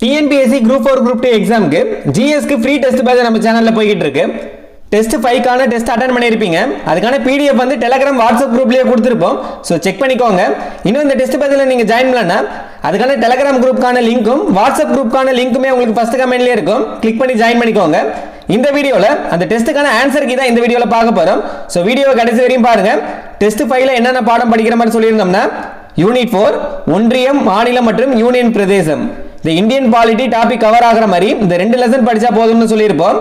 TNPSC group 4 group 2 எக்ஸாமுக்கு ஜிஎஸ்க்கு free test batch நம்ம சேனல்ல போயிட்டு இருக்கு. டெஸ்ட் 5க்கான டெஸ்ட் அட்டெண்ட் பண்ணியிருப்பீங்க. அதுக்கான பிடிஎஃப் வந்து டெலிகிராம் வாட்ஸ்அப் குரூப்லயே கொடுத்துருப்போம். ஸோ செக் பண்ணிக்கோங்க. இன்னும் இந்த டெஸ்ட் பேட்சில் நீங்கள் ஜாயின் பண்ணலன்னா அதுக்கான டெலிகிராம் குரூப்க்கான லிங்க்கும் வாட்ஸ்அப் குரூப்க்கான லிங்க்குமே உங்களுக்கு ஃபர்ஸ்ட் கமெண்ட்லேயே இருக்கும். கிளிக் பண்ணி ஜாயின் பண்ணிக்கோங்க. இந்த வீடியோவில் அந்த டெஸ்ட்டுக்கான ஆன்சருக்கு தான் இந்த வீடியோவில் பார்க்க போகிறோம். ஸோ வீடியோ கடைசி வரையும் பாருங்க. டெஸ்ட் 5ல என்னென்ன பாடம் படிக்கிற மாதிரி சொல்லியிருந்தோம்னா யூனிட் 4 ஒன்றியம் மாநிலம் மற்றும் யூனியன் பிரதேசம் இந்த இந்தியன் பாலிட்டி டாபிக் கவர் ஆகிற மாதிரி இந்த 2 லெசன் படிச்சா போதும்னு சொல்லியிருப்போம்.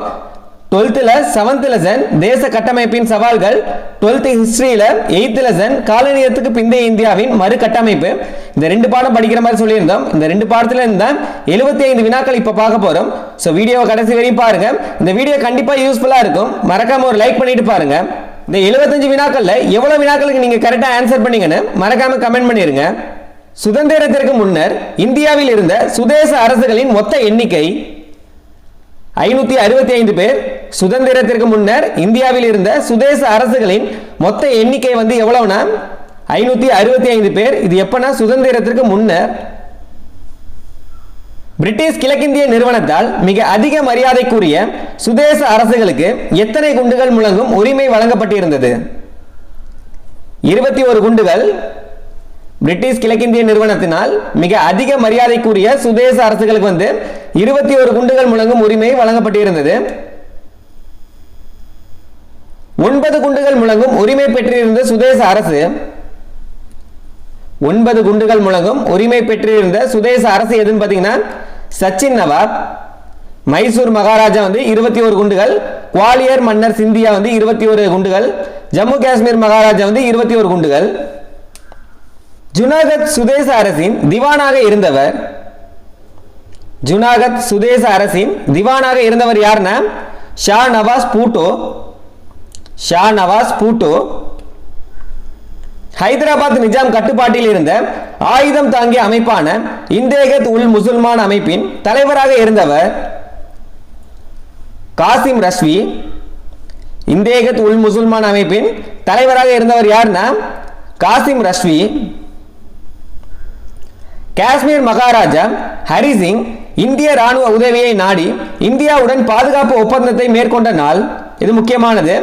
12th 7th லெசன் தேச கட்டமைப்பின் சவால்கள், 12th ஹிஸ்டரியில 8th லெசன் காலனியத்துக்கு பிந்தைய இந்தியாவின் மறு கட்டமைப்பு இந்த 2 பாடம் படிக்கிற மாதிரி சொல்லியிருந்தோம். இந்த 2 பாடத்துல இருந்தா 75 வினாக்கள் இப்ப பார்க்க போறோம். சோ வீடியோவை கடைசி வரையும் பாருங்க. இந்த வீடியோ கண்டிப்பா யூஸ்ஃபுல்லா இருக்கும். மறக்காம ஒரு லைக் பண்ணிட்டு பாருங்க. இந்த 75 வினாக்கள்ல எவ்வளவு வினாக்களுக்கு நீங்க கரெக்டா ஆன்சர் பண்ணீங்கன்னு மறக்காம கமெண்ட் பண்ணிருங்க. சுதந்திரத்திற்கு முன்னர் இந்தியாவில் இருந்த சுதேச அரசுகளின் மொத்த எண்ணிக்கை 565 பேர். சுதந்திரத்திற்கு முன்னர் இந்தியாவில் இருந்த சுதேச அரசுகளின் மொத்த எண்ணிக்கை வந்து எவ்வளவுனா 565 பேர். இது எப்பனா சுதந்திரத்திற்கு முன்னர். பிரிட்டிஷ் கிழக்கிந்திய நிறுவனத்தால் மிக அதிக மரியாதைக்குரிய சுதேச அரசுகளுக்கு எத்தனை குண்டுகள் முழங்கும் உரிமை வழங்கப்பட்டிருந்தது? 21 குண்டுகள். பிரிட்டிஷ் கிழக்கிந்திய நிறுவனத்தினால் மிக அதிக மரியாதைக்குரிய சுதேச அரசுகளுக்கு வந்து 21 குண்டுகள் முழங்கும் உரிமை வழங்கப்பட்டிருந்தது. 9 குண்டுகள் முழங்கும் உரிமை பெற்றிருந்த சுதேச அரசு 9 குண்டுகள் முழங்கும் உரிமை பெற்றிருந்த சுதேச அரசு எதுன்னு பாத்தீங்கன்னா சச்சின் நவாப். மைசூர் மகாராஜா வந்து 21 குண்டுகள். குவாலியர் மன்னர் சிந்தியா வந்து 21 குண்டுகள். ஜம்மு காஷ்மீர் மகாராஜா வந்து 21 குண்டுகள். ஜுனாகத் சுதேச அரசின் திவானாக இருந்தவர் ஜுனாகத் சுதேச அரசின் திவானாக இருந்தவர் யாருன்னா ஷா நவாஸ் பூட்டோ. ஷா நவாஸ் பூட்டோ. ஹைதராபாத் நிஜாம் கட்டுப்பாட்டில் இருந்த ஆயுதம் தாங்கிய அமைப்பான இந்தேகத் உல் முசல்மான் அமைப்பின் தலைவராக இருந்தவர் காசிம் ரஷ்வி. இந்தேகத் உல் முசல்மான் அமைப்பின் தலைவராக இருந்தவர் யாருன்னா காசிம் ரஷ்வி. காஷ்மீர் மகாராஜா ஹரிசிங் இந்திய ராணுவ உதவியை நாடி இந்தியாவுடன் பாதுகாப்பு ஒப்பந்தத்தை மேற்கொண்ட நாள். இது முக்கியமானது.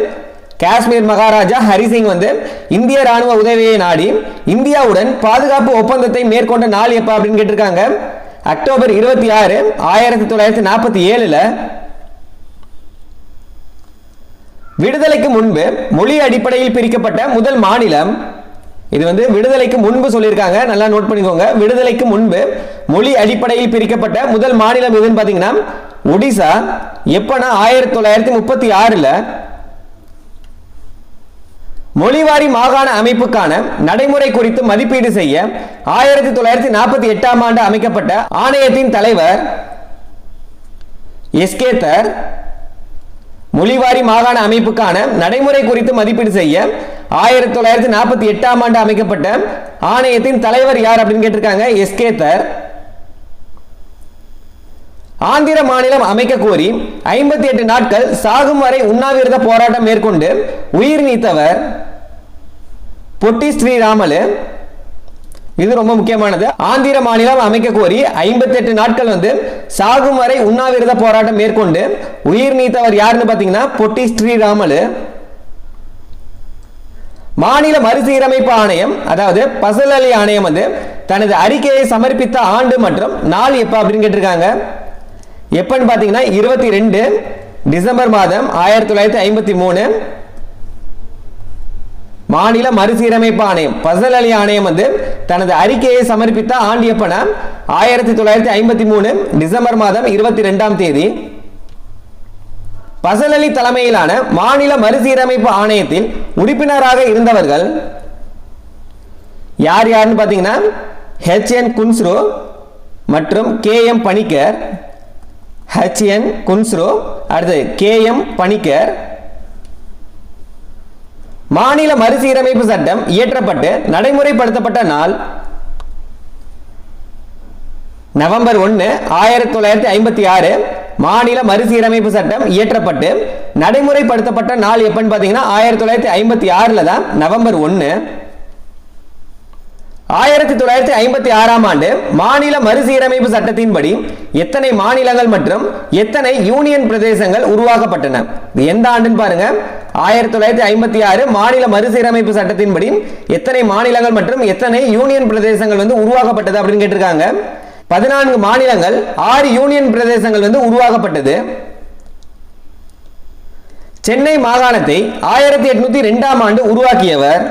காஷ்மீர் மகாராஜா ஹரிசிங் வந்து இந்திய ராணுவ உதவியை நாடி இந்தியாவுடன் பாதுகாப்பு ஒப்பந்தத்தை மேற்கொண்ட நாள் எப்ப அப்படின்னு கேட்டிருக்காங்க. அக்டோபர் 26 1947. விடுதலைக்கு முன்பு மொழி அடிப்படையில் பிரிக்கப்பட்ட முதல் மாநிலம். இது வந்து விடுதலைக்கு முன்பு சொல்லியிருக்காங்க. நல்லா நோட் பண்ணிக்கோங்க. விடுதலைக்கு முன்பு மொழி அடிப்படையில் பிரிக்கப்பட்ட முதல் மாநிலம் எதுன்னு பாத்தீங்கன்னா ஒடிசா. எப்பனா 1936. மொழிவாரி மாகாண அமைப்புக்கான நடைமுறை குறித்து மதிப்பீடு செய்ய 1948 ஆண்டு அமைக்கப்பட்ட ஆணையத்தின் தலைவர் எஸ்கேதர். மொழிவாரி மாகாண அமைப்புக்கான நடைமுறை குறித்து மதிப்பீடு செய்ய 1948 ஆண்டு அமைக்கப்பட்ட ஆணையத்தின் தலைவர் யார் அப்படின்னு கேட்டிருக்காங்க எஸ்கேதர். ஆந்திர மாநிலம் அமைக்க கோரி 58 நாட்கள் சாகும் வரை உண்ணாவிரத போராட்டம் மேற்கொண்டு உயிர் நீத்தவர் பொட்டி ஸ்ரீராமலு. இது ரொம்ப முக்கியமானது. ஆந்திர மாநிலம் அமைக்க கோரி 58 நாட்கள் வந்து சாகும் வரை உண்ணாவிரத போராட்டம் மேற்கொண்டு உயிர் நீத்தவர் யாருன்னு பாத்தீங்கன்னா பொட்டி ஸ்ரீராமலு. மாநில மறுசீரமைப்பு ஆணையம் அதாவது பசல் அலி ஆணையம் வந்து தனது அறிக்கையை சமர்ப்பித்த ஆண்டு மற்றும் நாள் எப்ப அப்படின்னு கேட்டிருக்காங்க. எப்பன்னு பாத்தீங்கன்னா 22 டிசம்பர் மாதம் 1953. மாநில மறுசீரமைப்பு ஆணையம் பசல் அலி ஆணையம் வந்து தனது அறிக்கையை சமர்ப்பித்த ஆண்டு எப்பனா 1953 டிசம்பர் மாதம் 22ஆம் தேதி. பசல் அலி தலைமையிலான மாநில மறுசீரமைப்பு ஆணையத்தில் உறுப்பினராக இருந்தவர்கள் யார் யாருன்னு பாத்தீங்கன்னா HN குன்ஸ்ரோ மற்றும் KM பணிக்கர். HN குன்ஸ்ரோ அடுத்து KM பணிக்கர். மாநில மறுசீரமைப்பு சட்டம் இயற்றப்பட்டு நடைமுறைப்படுத்தப்பட்ட நாள் நவம்பர் 1 1956. மாநில மறுசீரமைப்பு சட்டம் இயற்றப்பட்டு நடைமுறைப்படுத்தப்பட்ட நாள் எப்பன்னு பாத்தீங்கன்னா 1956 தான் நவம்பர் 1. 1956ஆம் ஆண்டு மாநில மறுசீரமைப்பு சட்டத்தின்படி எத்தனை மாநிலங்கள் மற்றும் எத்தனை யூனியன் பிரதேசங்கள் உருவாக்கப்பட்டன? எந்த ஆண்டுன்னு பாருங்க. 1956 மாநில மறுசீரமைப்பு சட்டத்தின்படி எத்தனை மாநிலங்கள் மற்றும் எத்தனை யூனியன் பிரதேசங்கள் உருவாக்கப்பட்டது அப்படின்னு கேட்டிருக்காங்க. 14 மாநிலங்கள் 6 யூனியன் பிரதேசங்கள் உருவாக்கப்பட்டது. சென்னை மாகாணத்தை 1802ஆம் ஆண்டு உருவாக்கியவர்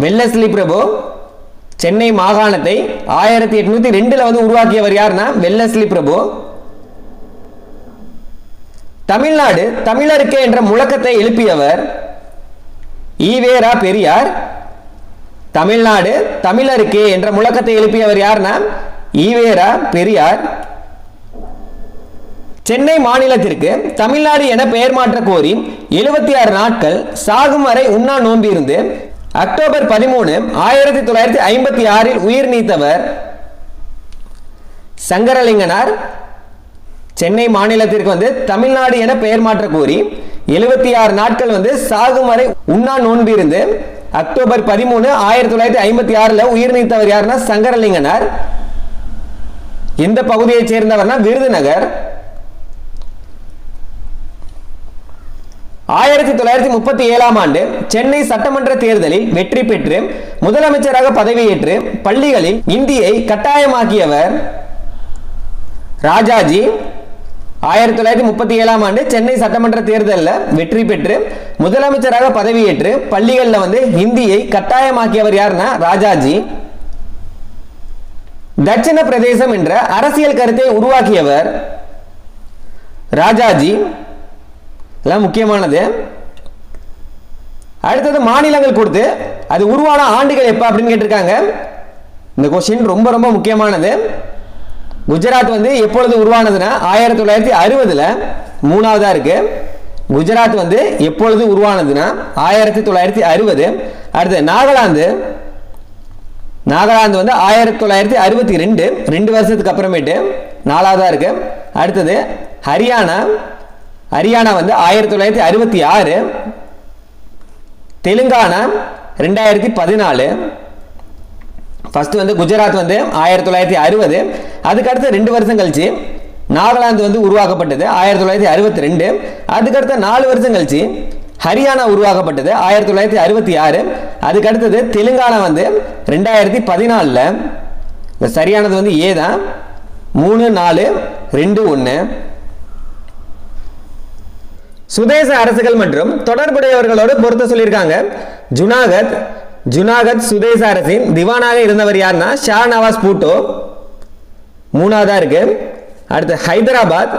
வெல்லஸ்லி பிரபு. சென்னை மாகாணத்தை 1802 உருவாக்கியவர் யாருன்னா வெல்லஸ்லி பிரபு. தமிழ்நாடு தமிழருக்கே என்ற முழக்கத்தை எழுப்பியவர் ஈவேரா பெரியார். தமிழ்நாடு தமிழருக்கே என்ற முழக்கத்தை எழுப்பியவர் யாருன்னா ஈவேரா பெரியார். சென்னை மாநிலத்திற்கு தமிழ்நாடு என பெயர் மாற்ற கோரி 76 நாட்கள் சாகும் வரை உண்ணா நோன்பு இருந்து அக்டோபர் 13, 1956 உயிர் நீத்தவர் சங்கரலிங்கனார். சென்னை மாநிலத்திற்கு தமிழ்நாடு என பெயர் மாற்ற கோரி 76 நாட்கள் சாகும் வரை உண்ணா நோன்பு இருந்து அக்டோபர் 13, 1956 உயிர் நீத்தவர் யாருன்னா சங்கரலிங்கனார். எந்த பகுதியை சேர்ந்தவர்னா விருதுநகர். 1937ஆம் ஆண்டு சென்னை சட்டமன்ற தேர்தலில் வெற்றி பெற்று முதலமைச்சராக பதவியேற்று பள்ளிகளில் இந்தியை கட்டாயமாக்கியவர் ராஜாஜி. 1937ஆம் ஆண்டு சென்னை சட்டமன்ற தேர்தலில் வெற்றி பெற்று முதலமைச்சராக பதவியேற்று பள்ளிகளில் ஹிந்தியை கட்டாயமாக்கியவர் யாருன்னா ராஜாஜி. தட்சிண பிரதேசம் என்ற அரசியல் கருத்தை உருவாக்கியவர் ராஜாஜி. முக்கியமானது. அடுத்தது மாநிலங்கள் கொடுத்து அது உருவான ஆண்டுகள் எப்ப அப்படின்னு கேட்டிருக்காங்க. இந்த கொஸ்டின் ரொம்ப ரொம்ப முக்கியமானது. குஜராத் எப்பொழுது உருவானதுன்னா 1960 மூணாவதா இருக்கு. குஜராத் எப்பொழுது உருவானதுன்னா 1960. அடுத்து நாகாலாந்து 1962, 2 வருஷத்துக்கு அப்புறமேட்டு நாலாவதா இருக்கு. அடுத்தது ஹரியானா 1966. தெலுங்கானா 2014. ஃபர்ஸ்ட் குஜராத் 1960. அதுக்கு அடுத்து 2 வருஷம் கழிச்சு நாகாலாந்து உருவாக்கப்பட்டது 1962. அதுக்கு அடுத்த 4 வருஷம் கழிச்சு ஹரியானா உருவாக்கப்பட்டது 1966. அதுக்கு அடுத்தது தெலுங்கானா 2014. சரியானது ஏ தான். 3, 4, 2, 1. சுதேச அரசுகள் மற்றும் தொடர்புடையவர்களோடு பொறுத்த சொல்லியிருக்காங்க. ஜுனாகத் சுதேச அரசின் திவானாக இருந்தவர் யாருன்னா ஷா நவாஸ் பூட்டோ. மூணாவதா இருக்கு. அடுத்து ஹைதராபாத்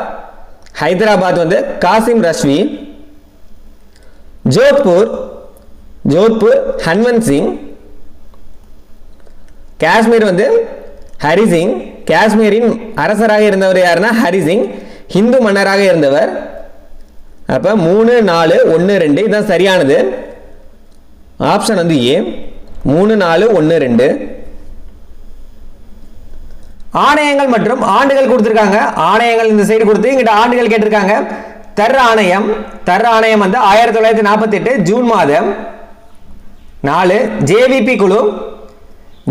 காசிம் ரஷ்வி. ஜோத்பூர் ஹன்வந்த் சிங். காஷ்மீர் ஹரிசிங். காஷ்மீரின் அரசராக இருந்தவர் யாருன்னா ஹரிசிங், ஹிந்து மன்னராக இருந்தவர். அப்ப 3, 4, 1, 2 இதுதான் சரியானது. Option A 3, 4, 1, 2. ஆணையங்கள் மற்றும் ஆண்டுகள் கொடுத்திருக்காங்க. ஆணையங்கள் இந்த சைடு கொடுத்து இங்கிட்ட ஆண்டுகள் கேட்டிருக்காங்க. தர் ஆணையம் 1948 ஜூன் மாதம். 4 ஜேவிபி குழு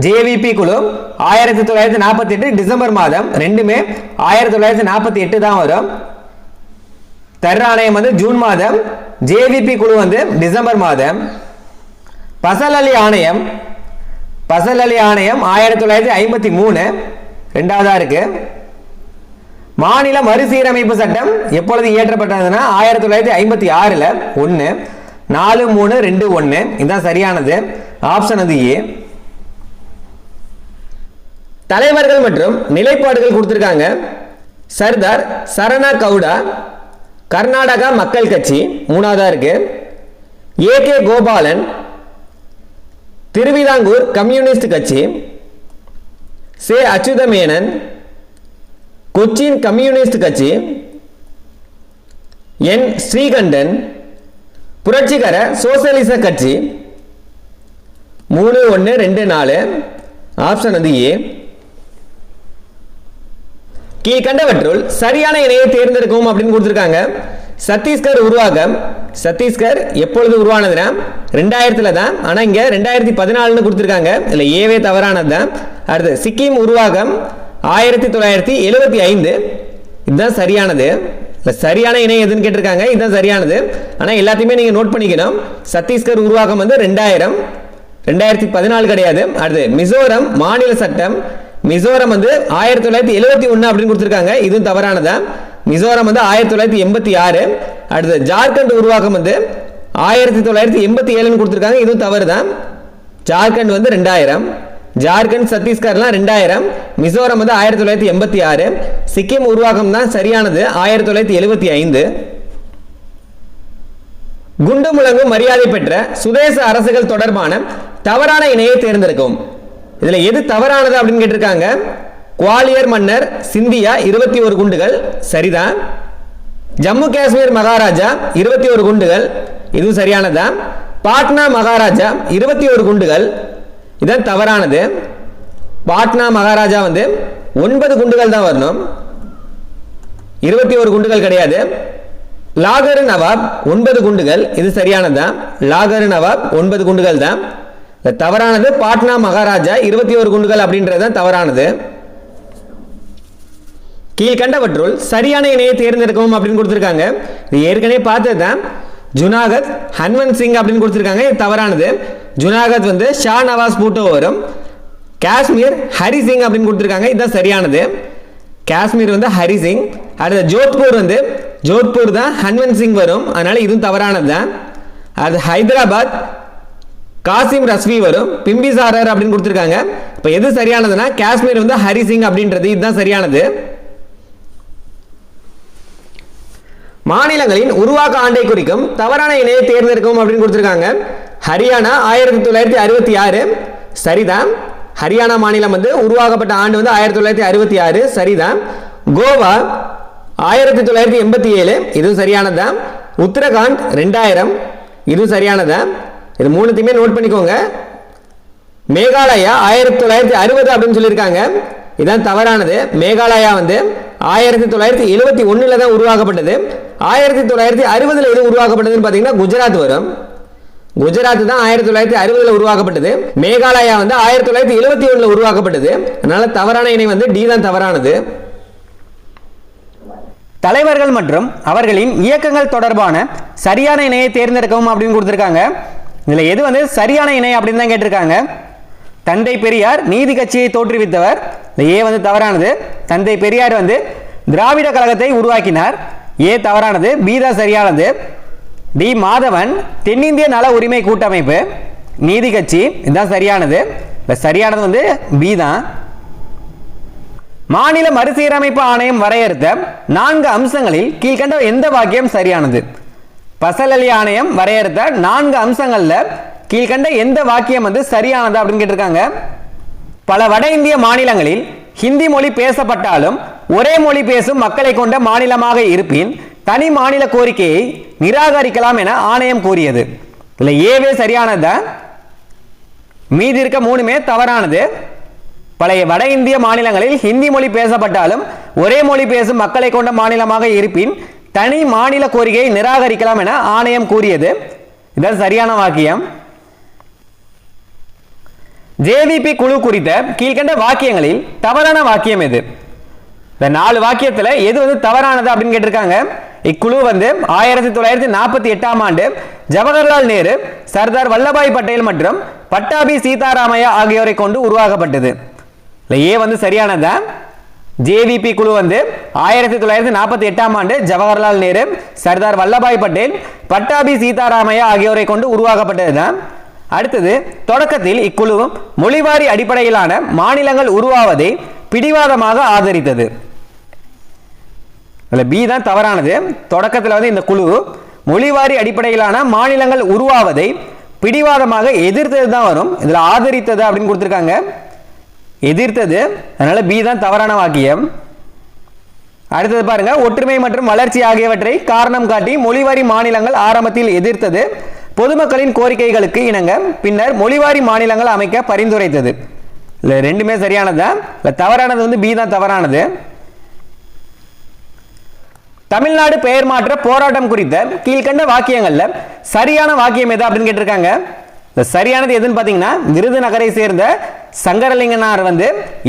1948 டிசம்பர் மாதம். ரெண்டுமே 1948 தான் வரும். தர் ஆணையம் ஜூன் மாதம், ஜேவிபி குழு டிசம்பர் மாதம். பசல் அலி ஆணையம் 1953 ரெண்டாவதா இருக்கு. மாநில மறுசீரமைப்பு சட்டம் எப்பொழுது இயற்றப்பட்டதுன்னா 1956 1. 4, 3, 2, 1 இதுதான் சரியானது. Option A. தலைவர்கள் மற்றும் நிலைப்பாடுகள் கொடுத்திருக்காங்க. சர்தார் சரணா கவுடா கர்நாடகா மக்கள் கட்சி மூணாவதா இருக்கு. ஏகே கோபாலன் திருவிதாங்கூர் கம்யூனிஸ்ட் கட்சி. சே அச்சுதமேனன் கொச்சின் கம்யூனிஸ்ட் கட்சி. என் ஸ்ரீகண்டன் புரட்சிகர சோசியலிச கட்சி. 3, 1, 2, 4 ஆப்ஷன் ஏ. கீழ்கண்டவற்றுள் சரியான இணையை தேர்ந்தெடுக்கவும் அப்படின்னு கொடுத்திருக்காங்க. சத்தீஸ்கர் உருவாக்கம். சத்தீஸ்கர் எப்பொழுது உருவானதுன்னா 2000 தான். ஆனா இங்க 2014 கொடுத்திருக்காங்க. இல்ல ஏவே தவறானது தான். அடுத்து சிக்கிம் உருவாக்கம் 1975. இதுதான் சரியானது. சரியான இணை எதுன்னு கேட்டிருக்காங்க. இதுதான் சரியானது. ஆனா எல்லாத்தையுமே நீங்க நோட் பண்ணிக்கணும். சத்தீஸ்கர் உருவாக்கம் வந்து 2014 கிடையாது. அடுத்து மிசோரம் மாநில சட்டம். மிசோரம் வந்து 1971 அப்படின்னு கொடுத்திருக்காங்க. இதுவும் தவறானதா. மிசோரம் வந்து 1986. அடுத்து ஜார்க்கண்ட் உருவாக்கம் வந்து 1987 கொடுத்திருக்காங்க. இதுவும் தவறுதான். ஜார்க்கண்ட் வந்து 2000. ஜார்க்கண்ட் சத்தீஸ்கர்லாம் 2000. மிசோரம் வந்து 1986. சிக்கிம் உருவாக்கம் தான் சரியானது 1975. குண்டு முழங்கும் மரியாதை பெற்ற சுதேச அரசுகள் தொடர்பான தவறான இணையை தேர்ந்தெடுக்கும். இதுல எது தவறானது அப்படின்னு கேட்டிருக்காங்க. குவாலியர் மன்னர் சிந்தியா 21 குண்டுகள் சரிதான். ஜம்மு காஷ்மீர் மகாராஜா 21 குண்டுகள் இதுவும் சரியானதா. பாட்னா மகாராஜா 21 குண்டுகள் இதான் தவறானது. பாட்னா மகாராஜா வந்து 9 குண்டுகள் தான் வரணும், 21 குண்டுகள் கிடையாது. லாகர் நவாப் 9 குண்டுகள் இது சரியானதா. லாகர் நவாப் 9 குண்டுகள் தான் தவறானது. பாட்னா மகாராஜா 21 குண்டுகள் அப்படின்றது தவறானது. கீழ்கண்டவற்றுள் சரியான இணையை தேர்ந்தெடுக்கவும் அப்படின்னு கொடுத்திருக்காங்க. இது ஏற்கனவே பார்த்தது தான். ஜுனாகத் ஹன்வந்த் சிங் அப்படின்னு கொடுத்திருக்காங்க. இது தவறானது. ஜுனாகத் வந்து ஷா நவாஸ் பூட்டோ வரும். காஷ்மீர் ஹரி சிங் அப்படின்னு கொடுத்திருக்காங்க. இதுதான் சரியானது. காஷ்மீர் வந்து ஹரி சிங். அடுத்த ஜோத்பூர் வந்து ஜோத்பூர் தான் ஹன்வந்த் சிங் வரும். அதனால இதுவும் தவறானது தான். அது ஹைதராபாத் காசிம் ரஸ்வி வரும். பிம்பிசாரர் அப்படின்னு கொடுத்திருக்காங்க. இப்போ எது சரியானதுன்னா காஷ்மீர் வந்து ஹரி சிங் அப்படின்றது இதுதான் சரியானது. மாநிலங்களின் உருவாக்க ஆண்டை குறிக்கும் தவறான இணையை தேர்ந்தெடுக்கும் அப்படின்னு கொடுத்திருக்காங்க. ஹரியானா 1966 சரிதான். ஹரியானா மாநிலம் வந்து உருவாக்கப்பட்ட ஆண்டு வந்து 1966 சரிதான். கோவா 1987 இதுவும் சரியானதான். உத்தரகாண்ட் 2000 இதுவும் சரியானதான். இது மூணுத்தையுமே நோட் பண்ணிக்கோங்க. மேகாலயா 1960 அப்படின்னு சொல்லியிருக்காங்க. இதான் தவறானது. மேகாலயா வந்து 1971 தான் உருவாக்கப்பட்டது. 1960 எது உருவாக்கப்பட்டதுன்னு பார்த்தீங்கன்னா குஜராத் வரும். குஜராத் தான் 1960 உருவாக்கப்பட்டது. மேகாலயா வந்து 1971 உருவாக்கப்பட்டது. அதனால தவறான இணை வந்து டி தான் தவறானது. தலைவர்கள் மற்றும் அவர்களின் இயக்கங்கள் தொடர்பான சரியான இணையை தேர்ந்தெடுக்கவும் அப்படின்னு கொடுத்திருக்காங்க. இதுல எது வந்து சரியான இணை அப்படின்னு தான் கேட்டிருக்காங்க. தந்தை பெரியார் நீதி கட்சியை தோற்றுவித்தவர். ஏ வந்து தவறானது. தந்தை பெரியார் வந்து திராவிட கழகத்தை உருவாக்கினார். ஏ தவறானது. பி தான் சரியானது. டி மாதவன் தென்னிந்திய நல உரிமை கூட்டமைப்பு நீதி கட்சி இதுதான் சரியானது. சரியானது வந்து பி தான். மாநில மறுசீரமைப்பு ஆணையம் வரையறுத்த 4 அம்சங்களில் கீழ்கண்ட எந்த வாக்கியம் சரியானது? பசல் அலி ஆணையம் வரையறுத்த 4 அம்சங்கள்ல கீழ்கண்ட எந்த வாக்கியம் வந்து சரியானது அப்படின்னு கேட்டிருக்காங்க. பல வட இந்திய மாநிலங்களில் ஹிந்தி மொழி பேசப்பட்டாலும் ஒரே மொழி பேசும் மக்களை கொண்ட மாநிலமாக இருப்பின் தனி மாநில கோரிக்கையை நிராகரிக்கலாம் என ஆணையம் கூறியது. இல்ல ஏவே சரியானது. மீதி இருக்க 3மே தவறானது. பழைய வட இந்திய மாநிலங்களில் ஹிந்தி மொழி பேசப்பட்டாலும் ஒரே மொழி பேசும் மக்களை கொண்ட மாநிலமாக இருப்பின் தனி மாநில கோரிக்கையை நிராகரிக்கலாம் என ஆணையம் கூறியது. இதுதான் சரியான வாக்கியம். ஜேவிபி குழு குறித்த கீழ்கண்ட வாக்கியங்களில் தவறான வாக்கியம் எது? இந்த 4 வாக்கியத்தில் எது வந்து தவறானது அப்படின்னு கேட்டிருக்காங்க. இக்குழு வந்து 1948 ஆண்டு ஜவஹர்லால் நேரு, சர்தார் வல்லபாய் பட்டேல் மற்றும் பட்டாபி சீதாராமையா ஆகியோரை கொண்டு உருவாக்கப்பட்டது. ஏ வந்து சரியானதா. ஜேவிபி குழு வந்து 1948 ஆண்டு ஜவஹர்லால் நேரு, சர்தார் வல்லபாய் பட்டேல், பட்டாபி சீதாராமையா ஆகியோரை கொண்டு உருவாக்கப்பட்டதுதான். அடுத்தது தொடக்கத்தில் இக்குழு மொழிவாரி அடிப்படையிலான மாநிலங்கள் உருவாவதை பிடிவாதமாக ஆதரித்தது. பி தான் தவறானது. தொடக்கத்தில் வந்து இந்த குழு மொழிவாரி அடிப்படையிலான மாநிலங்கள் உருவாவதை பிடிவாதமாக எதிர்த்தது தான் வரும். இதுல ஆதரித்தது அப்படின்னு கொடுத்திருக்காங்க. எதிர்த்தது. அதனால பி தான் தவறான வாக்கியம். அடுத்தது பாருங்க. ஒற்றுமை மற்றும் வளர்ச்சி ஆகியவற்றை காரணம் காட்டி மொழிவாரி மாநிலங்கள் ஆரம்பத்தில் எதிர்த்தது. பொதுமக்களின் கோரிக்கைகளுக்கு இணங்க பின்னர் மொழிவாரி மாநிலங்கள் அமைக்க பரிந்துரைத்தது. இல்லை ரெண்டுமே சரியானதா. இல்லை தவறானது வந்து பி தான் தவறானது. தமிழ்நாடு பெயர் மாற்ற போராட்டம் குறித்த கீழ்கண்ட வாக்கியங்கள்ல சரியான வாக்கியம் எது அப்படின்னு கேட்டிருக்காங்க. சரியானது எதுன்னு பாத்தீங்கன்னா, விருதுநகரை சேர்ந்த சங்கரலிங்கனார்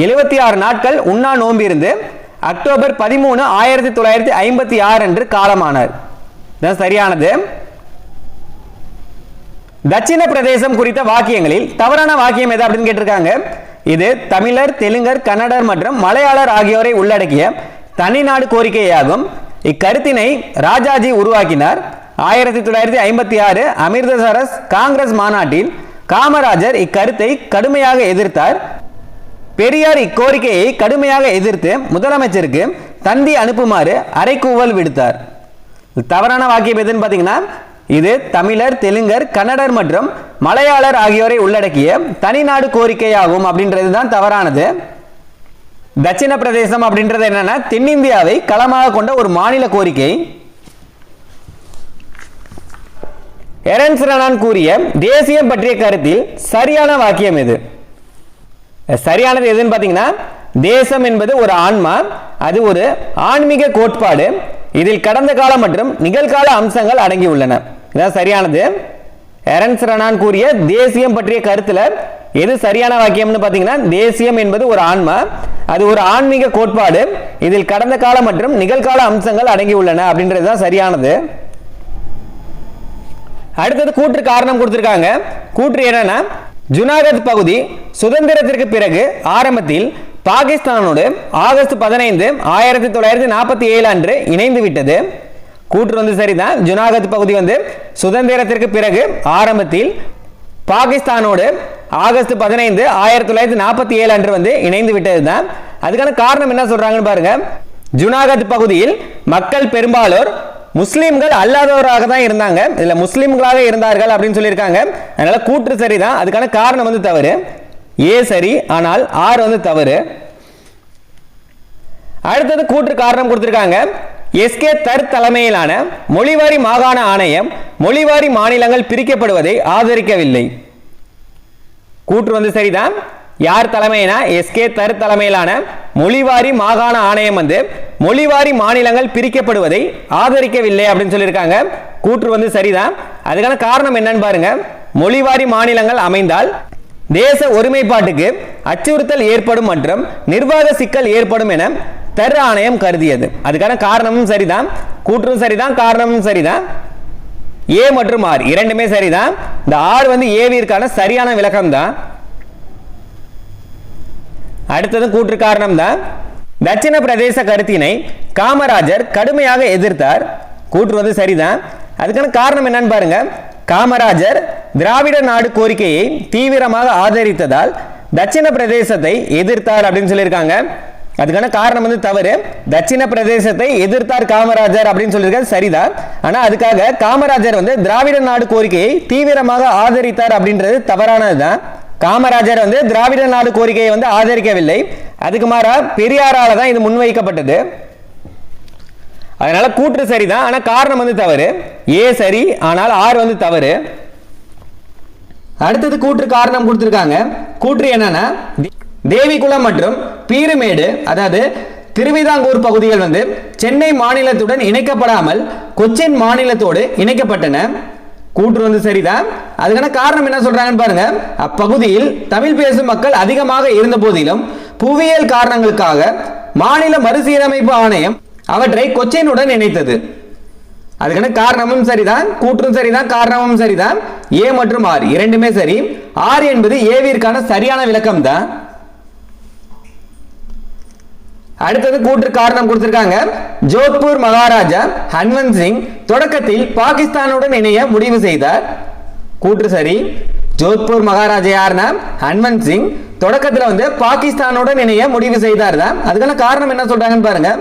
76 நாட்கள் உண்ணா நோன்பு இருந்து அக்டோபர் 13, 1956 அன்று காலமானார். சரியானது. தட்சிண பிரதேசம் குறித்த வாக்கியங்களில் தவறான வாக்கியம் எது அப்படின்னு கேட்டிருக்காங்க. இது தமிழர், தெலுங்கர், கன்னடர் மற்றும் மலையாளர் ஆகியோரை உள்ளடக்கிய தனிநாடு கோரிக்கையாகும். இக்கருத்தினை ராஜாஜி உருவாக்கினார். 1956 அமிர்தசரஸ் காங்கிரஸ் மாநாட்டில் காமராஜர் இக்கருத்தை கடுமையாக எதிர்த்தார். பெரியார் இக்கோரிக்கையை கடுமையாக எதிர்த்து முதலமைச்சருக்கு தந்தி அனுப்புமாறு அறைகூவல் விடுத்தார். தவறான வாக்கியம் எதுன்னு பார்த்தீங்கன்னா, இது தமிழர், தெலுங்கர், கன்னடர் மற்றும் மலையாளர் ஆகியோரை உள்ளடக்கிய தனிநாடு கோரிக்கையாகும் அப்படின்றது தான் தவறானது. தட்சிண பிரதேசம் அப்படின்றது என்னன்னா, தென்னிந்தியாவை களமாக கொண்ட ஒரு மாநில கோரிக்கை. எரன்ஸ் ரெனான் கூறிய தேசியம் பற்றிய கருத்தில் சரியான வாக்கியம் எது? சரியானது எதுன்னு பார்த்தீங்கன்னா, தேசம் என்பது ஒரு ஆன்மா, அது ஒரு ஆன்மீக கோட்பாடு, இதில் கடந்த கால மற்றும் நிகழ்கால அம்சங்கள் அடங்கியுள்ளன. இதான் சரியானது. எரன்ஸ் ரெனான் கூறிய தேசியம் பற்றிய கருத்துல எது சரியான வாக்கியம்னு பார்த்தீங்கன்னா, தேசியம் என்பது ஒரு ஆன்மா, அது ஒரு ஆன்மீக கோட்பாடு, இதில் கடந்த கால மற்றும் நிகழ்கால அம்சங்கள் அடங்கியுள்ளன அப்படின்றது தான் சரியானது. அடுத்தது கூற்று காரணம் கொடுத்திருக்காங்க. கூற்று என்னன்னா, ஜுனாகத் பகுதி சுதந்திரத்திற்கு பிறகு ஆரம்பத்தில் பாகிஸ்தானோடு ஆகஸ்ட் 15, 1947 அன்று இணைந்து விட்டது. கூற்று சரிதான். ஜுனாகத் பகுதி சுதந்திரத்திற்கு பிறகு ஆரம்பத்தில் பாகிஸ்தானோடு ஆகஸ்ட் 15, 1947 அன்று இணைந்து விட்டது தான். அதுக்கான காரணம் என்ன சொல்றாங்கன்னு பாருங்க. ஜுனாகத் பகுதியில் மக்கள் பெரும்பாலோர் முஸ்லிம்கள் அல்லாதவராக தான் இருந்தாங்க, இதுல முஸ்லிம்களாக இருந்தார்கள் அப்படின்னு சொல்லியிருக்காங்க. அதனால கூற்று சரிதான். அதுக்கான காரணம் தவறு. ஏ சரி, ஆனால் ஆர் தவறு. அடுத்தது கூற்று காரணம் கொடுத்திருக்காங்க. எஸ்கே தர் தலைமையிலான மொழிவாரி மாகாண ஆணையம் மொழிவாரி மாநிலங்கள் பிரிக்கப்படுவதை ஆதரிக்கவில்லை. கூற்று சரிதான். யார் தலைமையினா, எஸ்கே தர் தலைமையிலான மொழிவாரி மாகாண ஆணையம் மொழிவாரி மாநிலங்கள் பிரிக்கப்படுவதை ஆதரிக்கவில்லை அப்படின்னு சொல்லியிருக்காங்க. கூற்று சரிதான். அதுக்கான காரணம் என்னன்னு பாருங்க. மொழிவாரி மாநிலங்கள் அமைந்தால் தேச ஒருமைப்பாட்டுக்கு அச்சுறுத்தல் ஏற்படும் மற்றும் நிர்வாக சிக்கல் ஏற்படும் என தர் ஆணையம் கருதியது. அதுக்கான காரணமும் சரிதான். கூற்றும் சரிதான், காரணமும் சரிதான். ஏ மற்றும் ஆர் இரண்டுமே சரிதான். இந்த ஆர் ஏவிற்கான சரியான விளக்கம் தான். அடுத்தது கூற்று காரணம் தான். தட்சிண பிரதேச கருத்தினை காமராஜர் கடுமையாக எதிர்த்தார். கூற்று சரிதான். அதுக்கான காரணம் என்னன்னு பாருங்க. காமராஜர் திராவிட நாடு கோரிக்கையை தீவிரமாக ஆதரித்ததால் தட்சிண பிரதேசத்தை எதிர்த்தார் அப்படின்னு சொல்லியிருக்காங்க. அதுக்கான காரணம் தவறு. தட்சிண பிரதேசத்தை எதிர்த்தார் காமராஜர் அப்படின்னு சொல்லியிருக்காரு சரிதான். ஆனா அதுக்காக காமராஜர் திராவிட நாடு கோரிக்கையை தீவிரமாக ஆதரித்தார் அப்படின்றது தவறானதுதான். காமராஜர் திராவிட நாடு கோரிக்கையை ஆதரிக்கவில்லை. அதுக்கு மாறா பெரியாரால தான் இது முன்வைக்கப்பட்டது. அதனால கூற்று சரிதான், ஆனா காரணம் தவறு. ஏ சரி, ஆனால் ஆர் தவறு. அடுத்தது கூற்று காரணம் கொடுத்திருக்காங்க. கூற்று என்னன்னா, தேவிகுளம் மற்றும் பீருமேடு அதாவது திருவிதாங்கூர் பகுதிகள் சென்னை மாநிலத்துடன் இணைக்கப்படாமல் கொச்சின் மாநிலத்தோடு இணைக்கப்பட்டன. கூற்று சரிதான். அதுக்கான காரணம் என்ன சொல்றாங்கன்னு பாருங்க. அப்பகுதியில் தமிழ் பேசும் மக்கள் அதிகமாக இருந்த போதிலும் புவியியல் காரணங்களுக்காக மாநில மறுசீரமைப்பு ஆணையம் அவற்றை கொச்சினுடன் இணைத்தது. அதுக்கான காரணமும் சரிதான், கூற்றும் சரிதான், காரணமும் சரிதான். ஏ மற்றும் ஆர் இரண்டுமே சரி. ஆர் என்பது ஏவிற்கான சரியான விளக்கம் தான். அடுத்தது கூற்று காரணம் கொடுத்திருக்காங்க. ஜோத்பூர் மகாராஜா ஹன்வந்த் சிங் தொடக்கத்தில் பாகிஸ்தானுடன் இணைய முடிவு செய்தார். கூற்று சரி. ஜோத்பூர் மகாராஜா யாருன்னா ஹன்வந்த் சிங் தொடக்கத்தில் பாகிஸ்தானுடன் இணைய முடிவு செய்தார் தான். அதுக்கான காரணம் என்ன சொல்றாங்கன்னு பாருங்க.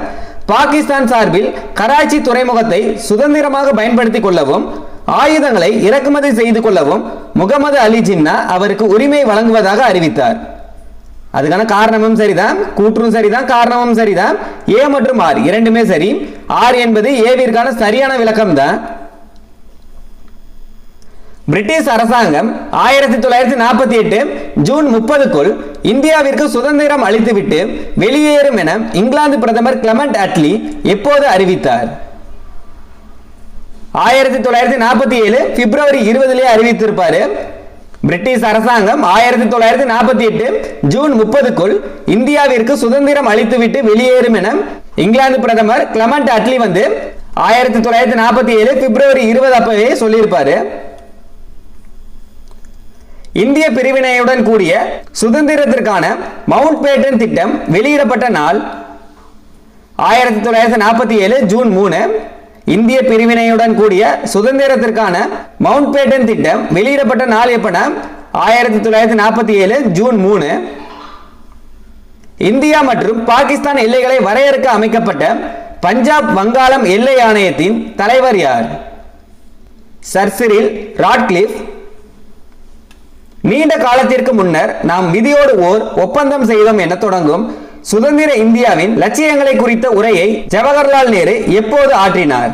பாகிஸ்தான் சார்பில் கராச்சி துறைமுகத்தை சுதந்திரமாக பயன்படுத்திக் கொள்ளவும் ஆயுதங்களை இறக்குமதி செய்து கொள்ளவும் முகமது அலி ஜின்னா அவருக்கு உரிமை வழங்குவதாக அறிவித்தார். அதுக்கான காரணமும் சரிதான், கூற்றும் சரிதான், காரணமும் சரிதான். ஏ மற்றும் ஆர் இரண்டுமே சரி. ஆர் என்பது ஏவிற்கான சரியான விளக்கம் தான். பிரிட்டிஷ் அரசாங்கம் 1948 ஜூன் 30க்குள் இந்தியாவிற்கு சுதந்திரம் அளித்துவிட்டு வெளியேறும் என இங்கிலாந்து பிரதமர் கிளமெண்ட் அட்லி எப்போது அறிவித்தார்? 1947 பிப்ரவரி 20 அறிவித்திருப்பாரு. பிரிட்டிஷ் அரசாங்கம் 1948 ஜூன் 30க்குள் இந்தியாவிற்கு சுதந்திரம் அளித்துவிட்டு வெளியேறும் என இங்கிலாந்து பிரதமர் கிளமெண்ட் அட்லி 1947 பிப்ரவரி 20 அப்பவே சொல்லியிருப்பாரு. இந்திய பிரிவினையுடன் கூடிய சுதந்திரத்திற்கான மவுண்ட் பேட்டன் திட்டம் வெளியிடப்பட்ட நாள் 1947 ஜூன் 3. இந்திய பிரிவினையுடன் கூடிய சுதந்திரத்திற்கான மவுண்ட் பேட்டன் திட்டம் வெளியிடப்பட்ட நாள் எப்பனா 1947 ஜூன் 3. இந்தியா மற்றும் பாகிஸ்தான் எல்லைகளை வரையறுக்க அமைக்கப்பட்ட பஞ்சாப் வங்காளம் எல்லை ஆணையத்தின் தலைவர் யார்? Sir Cyril Radcliffe. நீண்ட காலத்திற்கு முன்னர் நாம் விதியோடு ஓர் ஒப்பந்தம் செய்தோம் என தொடங்கும் சுதந்திர இந்தியாவின் லட்சியங்களை குறித்த உரையை ஜவஹர்லால் நேரு எப்போது ஆற்றினார்?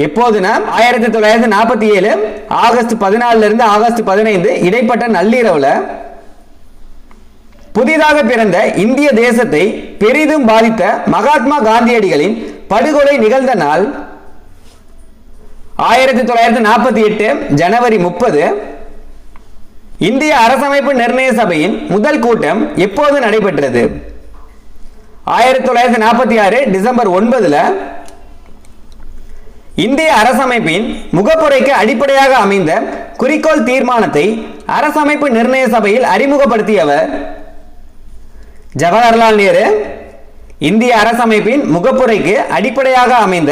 எப்போதுனா 1947 ஆகஸ்ட் 14 இருந்து ஆகஸ்ட் 15 இடைப்பட்ட நள்ளிரவுல. புதிதாக பிறந்த இந்திய தேசத்தை பெரிதும் பாதித்த மகாத்மா காந்தியடிகளின் படுகொலை நிகழ்ந்த நாள் 1948 ஜனவரி 30. இந்திய அரசமைப்பு நிர்ணய சபையின் முதல் கூட்டம் எப்போது நடைபெற்றது? 1946 டிசம்பர் 9. இந்திய அரசமைப்பின் முகப்புரைக்கு அடிப்படையாக அமைந்த குறிக்கோள் தீர்மானத்தை அரசமைப்பு நிர்ணய சபையில் அறிமுகப்படுத்தியவர் ஜவஹர்லால் நேரு. இந்திய அரசமைப்பின் முகப்புரைக்கு அடிப்படையாக அமைந்த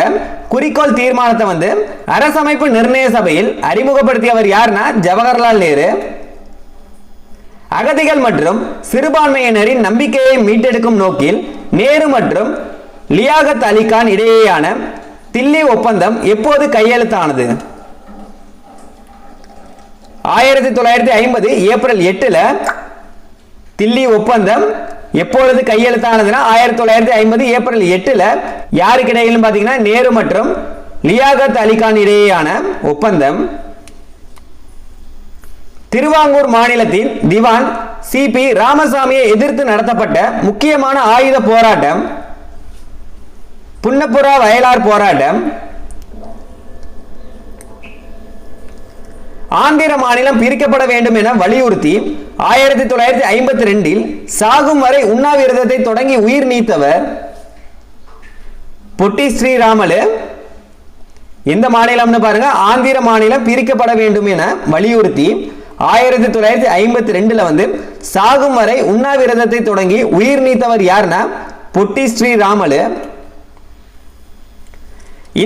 குறிக்கோள் தீர்மானத்தை அரசமைப்பு நிர்ணய சபையில் அறிமுகப்படுத்தியவர் யார்னா ஜவஹர்லால் நேரு. அகதிகள் மற்றும் சிறுபான்மையினரின் நம்பிக்கையை மீட்டெடுக்கும் நோக்கில் நேரு மற்றும் லியாகத் அலி கான் இடையேயான தில்லி ஒப்பந்தம் எப்போது கையெழுத்தானது? 1950 ஏப்ரல் 8. தில்லி ஒப்பந்தம் எப்பொழுது கையெழுத்தானதுன்னா 1950 ஏப்ரல் 8. யாருக்கு இடையிலும் பாத்தீங்கன்னா நேரு மற்றும் லியாகத் அலி கான் இடையேயான ஒப்பந்தம். திருவாங்கூர் மாநிலத்தின் திவான் சிபி ராமசாமியை எதிர்த்து நடத்தப்பட்ட முக்கியமான ஆயுத போராட்டம் புன்னப்புரா வயலார் போராட்டம். ஆந்திர மாநிலம் பிரிக்கப்பட வேண்டும் என வலியுறுத்தி 1952 சாகும் வரை உண்ணாவிரதத்தை தொடங்கி உயிர் நீத்தவர் பொட்டி ஸ்ரீராமலு. எந்த மாநிலம்னு பாருங்க, ஆந்திர மாநிலம் பிரிக்கப்பட வேண்டும் என வலியுறுத்தி 1952 சாகும் வரை உண்ணாவிரதத்தை தொடங்கி உயிர் நீத்தவர் யார்னா பொட்டி ஸ்ரீராமலு.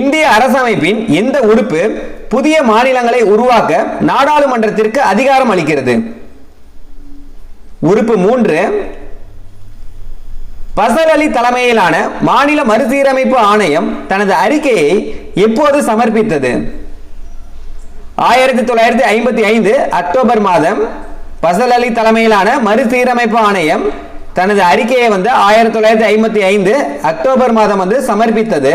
இந்திய அரசமைப்பின் எந்த உறுப்பு புதிய மாநிலங்களை உருவாக்க நாடாளுமன்றத்திற்கு அதிகாரம் அளிக்கிறது? உறுப்பு 3. பசல் அலி தலைமையிலான மாநில மறுசீரமைப்பு ஆணையம் தனது அறிக்கையை எப்போது சமர்ப்பித்தது? 1955 அக்டோபர் மாதம் பசல் அலி தலைமையிலான மறுசீரமைப்பு ஆணையம் தனது அறிக்கையை 1955 அக்டோபர் மாதம் சமர்ப்பித்தது.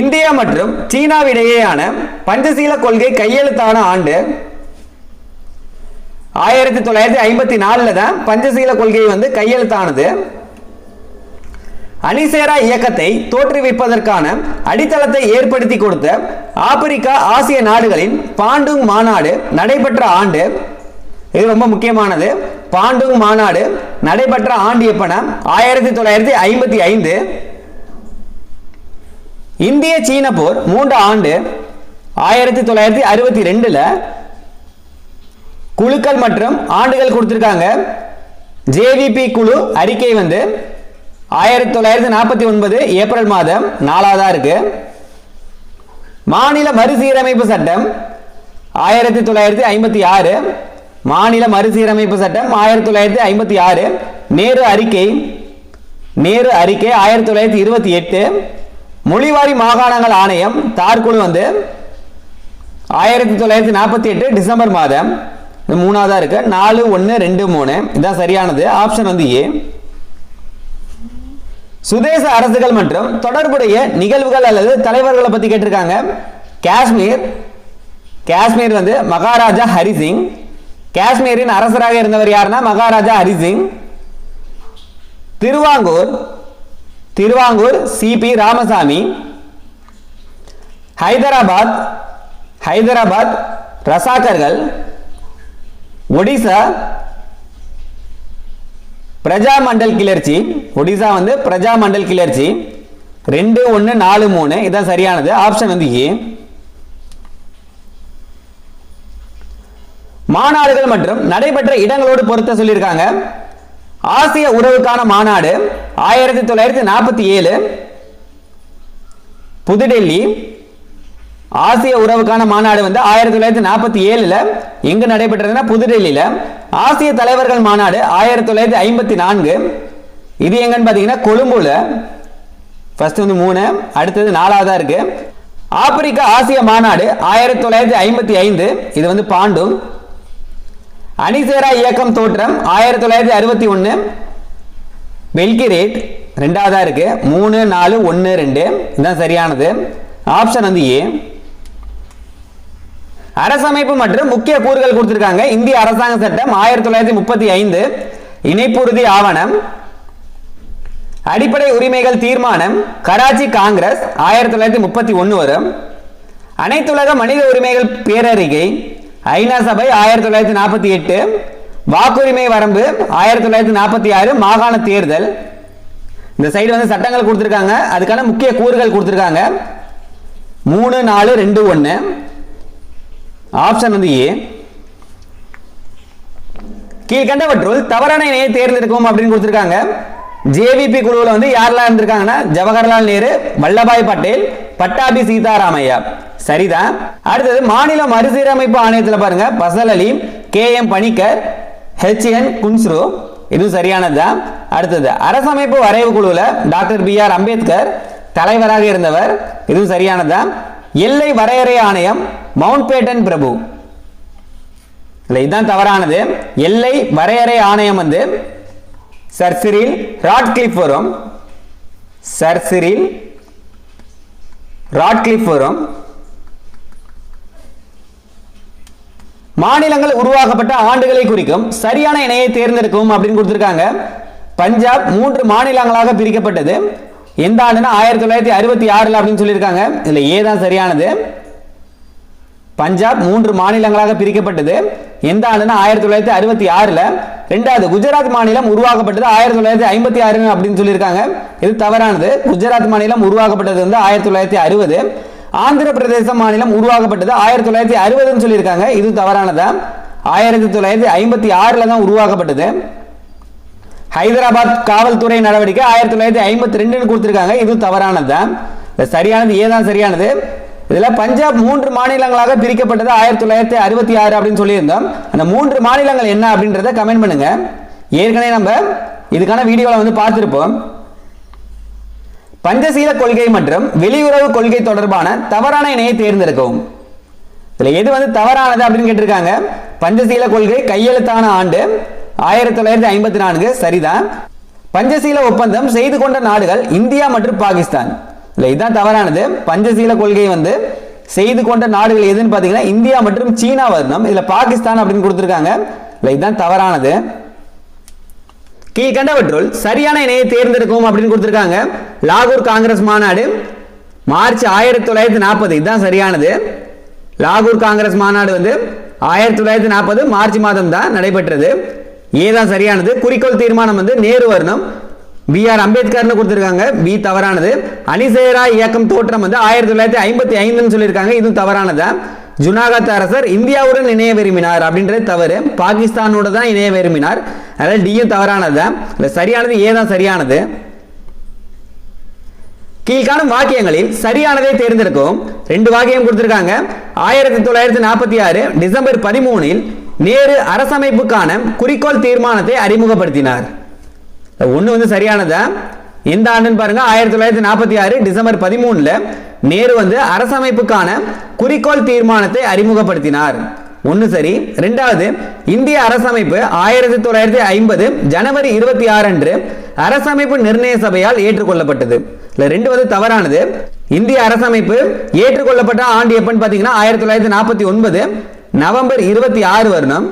இந்தியா மற்றும் சீனாவிடையேயான பஞ்சசீல கொள்கை கையெழுத்தான ஆண்டு 1954 தான் பஞ்சசீல கொள்கை கையெழுத்தானது. அணிசேரா இயக்கத்தை தோற்றுவிப்பதற்கான அடித்தளத்தை ஏற்படுத்தி கொடுத்த ஆப்பிரிக்கா ஆசிய நாடுகளின் பாண்டுங் மாநாடு நடைபெற்ற ஆண்டு. இது ரொம்ப முக்கியமானது. பாண்டுங் மாநாடு நடைபெற்ற ஆண்டு எப்பனா 1955. இந்திய சீன போர் 3 ஆண்டு 1962. குழுக்கள் மற்றும் ஆண்டுகள் கொடுத்திருக்காங்க. ஜேவிபி குழு அறிக்கை 1949 ஏப்ரல் மாதம் 4ஆவதா இருக்கு. மாநில மறுசீரமைப்பு சட்டம் 1956. மாநில மறுசீரமைப்பு சட்டம் 1956. நேரு அறிக்கை 1928. மொழிவாரி மாகாணங்கள் ஆணையம் தார்குழு 1948 டிசம்பர் மாதம். மூணாவதா இருக்கு. 4, 1, 2, 3 இதான் சரியானது. Option A. சுதேச அரசுகள் மற்றும் தொடர்புடைய நிகழ்வுகள் அல்லது தலைவர்களை பத்தி கேட்டிருக்காங்க. காஷ்மீர் மகாராஜா ஹரிசிங். காஷ்மீரின் அரசராக இருந்தவர் யாருன்னா மகாராஜா ஹரிசிங். திருவாங்கூர் சிபி ராமசாமி. ஹைதராபாத் ரசாக்கர்கள். ஒடிசா பிரஜா மண்டல் கிளர்ச்சி. ஒடிசா வந்து பிரஜா மண்டல் கிளர்ச்சி. 2 1 4 3 இதான் சரியானது. ஆப்ஷன் வந்து ஏ. மாநாடுகள் மற்றும் நடைபெற்ற இடங்களோடு பொருத்த சொல்லியிருக்காங்க. ஆசிய உறவுக்கான மாநாடு 1947 புதுடெல்லி. ஆசிய உறவுக்கான மாநாடு வந்து 1947 எங்க நடைபெற்றதுன்னா புதுடெல்லியில. ஆசிய தலைவர்கள் மாநாடு 1954 இது எங்கன்னு பாத்தீங்கன்னா கொழும்புல. ஃபர்ஸ்ட் வந்து 3, அடுத்தது 4வதா இருக்கு. ஆப்பிரிக்கா ஆசிய மாநாடு 1955 இது வந்து பாண்டும். அணிசேரா இயக்கம் தோற்றம் 1961 பெல்கிரேட் 2வதா இருக்கு. 3 4 1 2 இதுதான் சரியானது. ஆப்ஷன் வந்து ஏ. அரசமைப்பு மற்றும் முக்கிய கூறுகள் கொடுத்திருக்காங்க. இந்திய அரசாங்க சட்டம் 1935 இணைப்புறுதி ஆவணம். அடிப்படை உரிமைகள் தீர்மானம் கராச்சி காங்கிரஸ் 1931 வரும். அனைத்துலக மனித உரிமைகள் பேரறிக்கை ஐநா சபை 1948. வாக்குரிமை வரம்பு 1946 மாகாண தேர்தல். இந்த சைடு வந்து சட்டங்கள் கொடுத்திருக்காங்க. அதுக்கான முக்கிய கூறுகள் கொடுத்திருக்காங்க. 3 4 2 1 ஆப்ஷன் வந்து ஏ. கீழ்கண்டவற்றுள் தவறான இணையை தேர்ந்தெடுக்கும் அப்படின்னு கொடுத்திருக்காங்க. ஜேவிபி குழுவில் வந்து யாரெல்லாம் இருந்திருக்காங்கன்னா ஜவஹர்லால் நேரு, வல்லபாய் பட்டேல், பட்டாபி சீதாராமையா. சரிதான். அடுத்தது மாநில மறுசீரமைப்பு ஆணையத்தில் பாருங்க பசல் அலி, KM பணிக்கர், HN குன்ஸ்ரு இதுவும் சரியானதுதான். அடுத்தது அரசமைப்பு வரைவு குழுவில் டாக்டர் BR அம்பேத்கர் தலைவராக இருந்தவர் இதுவும் சரியானதுதான். எல்லை வரையறை ஆணையம் மவுண்ட் பேட்டன் பிரபு. இதுதான் தவறானது. எல்லை வரையறை ஆணையம் வந்து சர் சிரில் ராட்கிளிஃப் வரும். சர் சிரில் ராட்கிளிஃப் வரும். மாநிலங்கள் உருவாக்கப்பட்ட ஆண்டுகளை குறிக்கும் சரியான இணையை தேர்ந்தெடுக்கும் அப்படின்னு கொடுத்திருக்காங்க. பஞ்சாப் 3 மாநிலங்களாக பிரிக்கப்பட்டது எந்த ஆண்டுனா 1966 அப்படின்னு சொல்லியிருக்காங்க. இதுல ஏ தான் சரியானது. பஞ்சாப் 3 மாநிலங்களாக பிரிக்கப்பட்டது எந்த ஆண்டுனா 1966. ரெண்டாவது குஜராத் மாநிலம் உருவாக்கப்பட்டது 1956 அப்படின்னு சொல்லியிருக்காங்க. இது தவறானது. குஜராத் மாநிலம் உருவாக்கப்பட்டது வந்து 1960. ஆந்திர பிரதேச மாநிலம் உருவாக்கப்பட்டது 1960 சொல்லியிருக்காங்க. இது தவறானதா. 1956 தான் உருவாக்கப்பட்டது. ஹைதராபாத் காவல்துறை நடவடிக்கை 1952 கொடுத்திருக்காங்க. இது தவறானதுதான். சரியானது ஏதான் சரியானது. இதுல பஞ்சாப் 3 மாநிலங்களாக பிரிக்கப்பட்டது 1966 அப்படின்னு சொல்லியிருந்தோம். அந்த 3 மாநிலங்கள் என்ன அப்படின்றத கமெண்ட் பண்ணுங்க. ஏற்கனவே நம்ம இதுக்கான வீடியோல வந்து பார்த்திருப்போம். பஞ்சசீல கொள்கை மற்றும் வெளியுறவு கொள்கை தொடர்பான தவறான இணையை தேர்ந்தெடுக்கவும். இதுல எது வந்து தவறானது அப்படின்னு கேட்டிருக்காங்க. பஞ்சசீல கொள்கை கையெழுத்தான ஆண்டு 1954 சரிதான். பஞ்சசீல ஒப்பந்தம் செய்து கொண்ட நாடுகள் இந்தியா மற்றும் பாகிஸ்தான். இதுதான் தவறானது. பஞ்சசீல கொள்கை வந்து செய்து கொண்ட நாடுகள் எதுன்னு பாத்தீங்கன்னா இந்தியா மற்றும் சீனா வரணும். இதுல பாகிஸ்தான் அப்படின்னு கொடுத்திருக்காங்க. இதுதான் தவறானது. கீழ்கண்டவற்றுள் சரியான இணையை தேர்ந்தெடுக்கும் அப்படின்னு கொடுத்திருக்காங்க. லாகூர் காங்கிரஸ் மாநாடு மார்ச் 1940 இதுதான் சரியானது. லாகூர் காங்கிரஸ் மாநாடு வந்து 1940 மார்ச் மாதம் தான் நடைபெற்றது. ஏதான் சரியானது. குறிக்கோள் தீர்மானம் வந்து நேரு வரணும். BR அம்பேத்கர்னு கொடுத்திருக்காங்க. பி தவறானது. அணிசேரா இயக்கம் தோற்றம் வந்து 1955 சொல்லியிருக்காங்க. இதுவும் தவறானதா. ஜுனாகத் அரசர் இந்தியாவுடன் இணைய விரும்பினார் அப்படின்றது தவறு. பாகிஸ்தானோட தான் இணைய விரும்பினார். அதனால டியும் தவறானதுதான். சரியானது ஏதான் சரியானது. கீழ்காணும் வாக்கியங்களில் சரியானதை தேர்ந்தெடுக்கவும். 2 வாக்கியம் கொடுத்திருக்காங்க. 1946 டிசம்பர் 13 நேரு அரசமைப்புக்கான குறிக்கோள் தீர்மானத்தை அறிமுகப்படுத்தினார். ஒண்ணு வந்து சரியானதா. எந்த ஆண்டுன்னு பாருங்க 1946 டிசம்பர் 13 நேரு வந்து அரசமைப்புக்கான குறிக்கோள் தீர்மானத்தை அறிமுகப்படுத்தினார். ஒன்னு சரி. ரெண்டாவது இந்திய அரசமைப்பு 1950 ஜனவரி 26 அன்று அரசமைப்பு நிர்ணய சபையால் ஏற்றுக்கொள்ளப்பட்டது. இல்ல 2 வந்து தவறானது. இந்திய அரசமைப்பு ஏற்றுக்கொள்ளப்பட்ட ஆண்டு எப்பன்னு பாத்தீங்கன்னா 1949 நவம்பர் 26 வருடம்.